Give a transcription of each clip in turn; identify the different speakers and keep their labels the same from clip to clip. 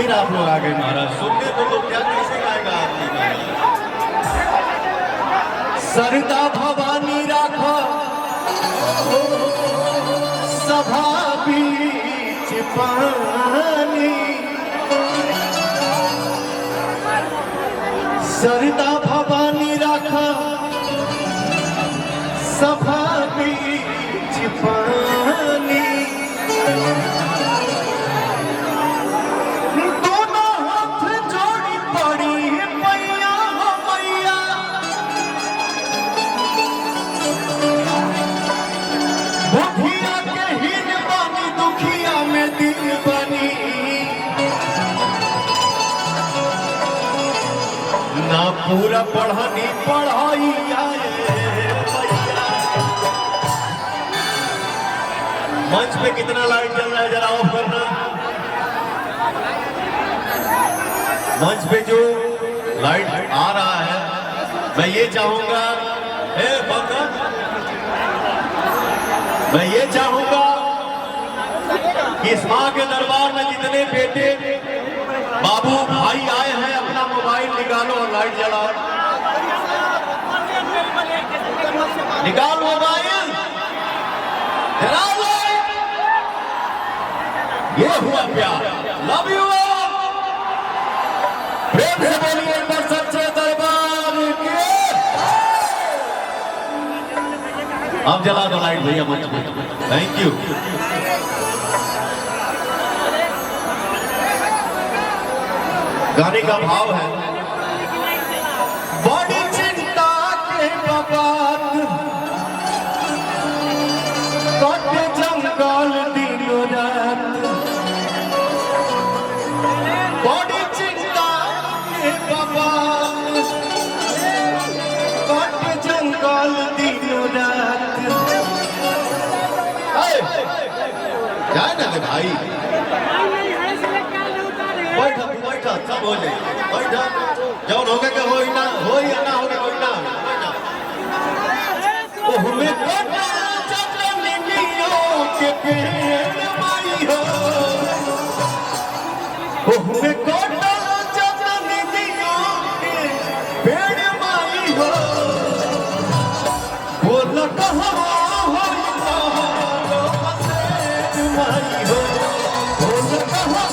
Speaker 1: फिर आप लोग आ गए महाराज, सुनने तो लोग क्या कैसे गाएगा आपकी सरदा भवानी राखो सभा बीच पानी, सरदा भवानी राखो सभा बीच पानी, दोनों हाथ जोड़ी पड़ी मैया हो मैया, भूखिया के हीन बानी दुखिया में दिल बनी, ना पूरा पढ़नी पढ़ाई आए। मंच पे कितना लाइट जल रहा है जरा ऑफ करना। मंच पे जो लाइट आ रहा है मैं ये चाहूंगा, मैं ये चाहूंगा कि इस मां के दरबार में जितने बेटे बाबू भाई आए हैं अपना मोबाइल निकालो और लाइट जलाओ। निकाल मोबाइल, जलाओ लाइट। ये हुआ प्यार। Love you all. प्रेम से बोलिए एक बार सच्चे दरबार के। अब जला दो लाइट भैया मंच पे। Thank you. गाने का भाव है, बड़ी चिंता के बात कटे जंगल दिनों रात, बड़ी चिंता के बात कटे जंगल दिनों रात। जाए ना दे भाई, बैठा बैठा सब हो जाए, बैठा जौन होगा के होई ना होई या ना होगा कोई ना ओ हमें कोटा चटनी नियो के पेड़ माई हो, ओ हमें कोटा चटनी नियो के पेड़ माई हो, बोल कहां होई तो बसे माई हो, बोल कहां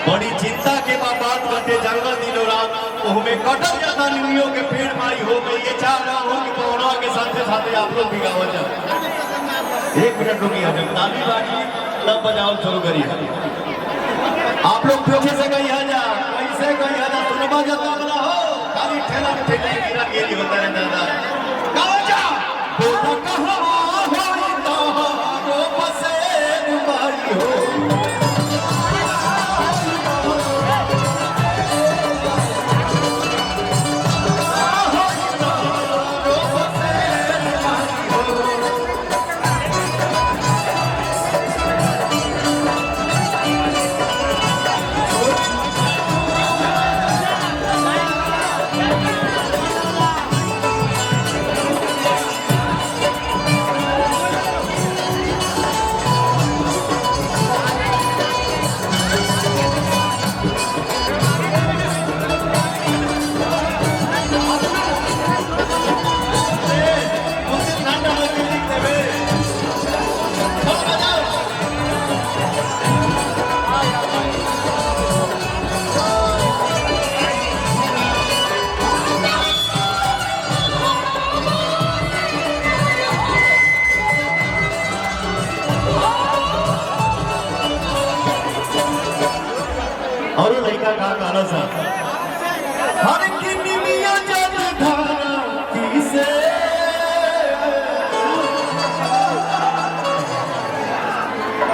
Speaker 1: बड़ी चिंता के बात कटे जंगल दिनों रात, हमें कटल जाता निमियों के पेड़ माई हो। मैं ये चाह रहा हूँ कि पौड़ा के साथ साथ आप लोग भी गावल जाए। एक मिनट रुकिए, ताली बाजी तब बजाओ शुरू करिए। आप लोग पीछे से कहीं जा, कैसे कहीं जा, सुनवा जाता बना हो, खाली ठेला में ठेला गिरा के नहीं होता रहता था। गाओ जा, बोला कहाँ होई तो रो बसे माई हो,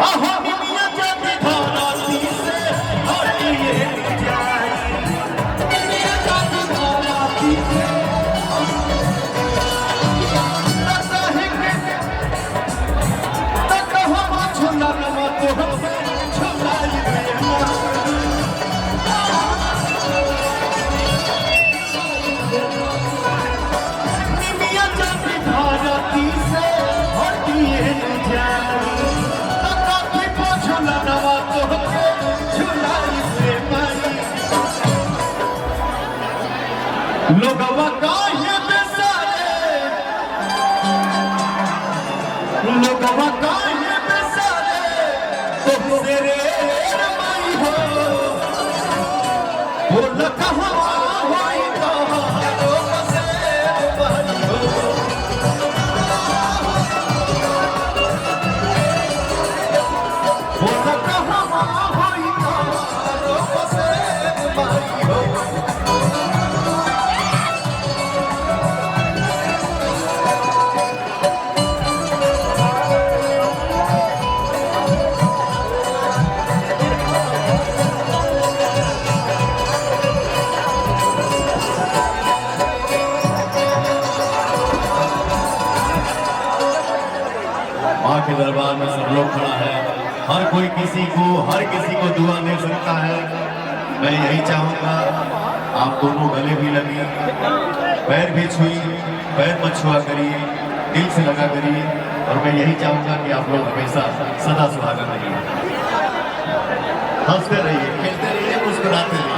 Speaker 1: निमिया जाके धाराती से हटिए जाए, निमिया जाके धाराती से छोला नमा तो छोलाई निमिया जाके धाराती से हटिए जाए, छोला नमा तो छोलाई लोगवा काहे बेसारे, लोगवा काहे बेसारे तुमसे रे रमाई हो, बोल कहाँ होई तो लोग से बनी हो, बोल कहाँ होई तो लोग से बनी हो। माँ के दरबार में सब लोग खड़ा है, हर कोई किसी को हर किसी को दुआ दे सकता है। मैं यही चाहूँगा आप दोनों गले भी लगी, पैर भी छुई, पैर मत छुआ करिए, दिल से लगा करिए, और मैं यही चाहूँगा कि आप लोग हमेशा सदा सुहागन रहिए, हंसते रहिए, खेलते रहिए, मुस्कुराते रहिए।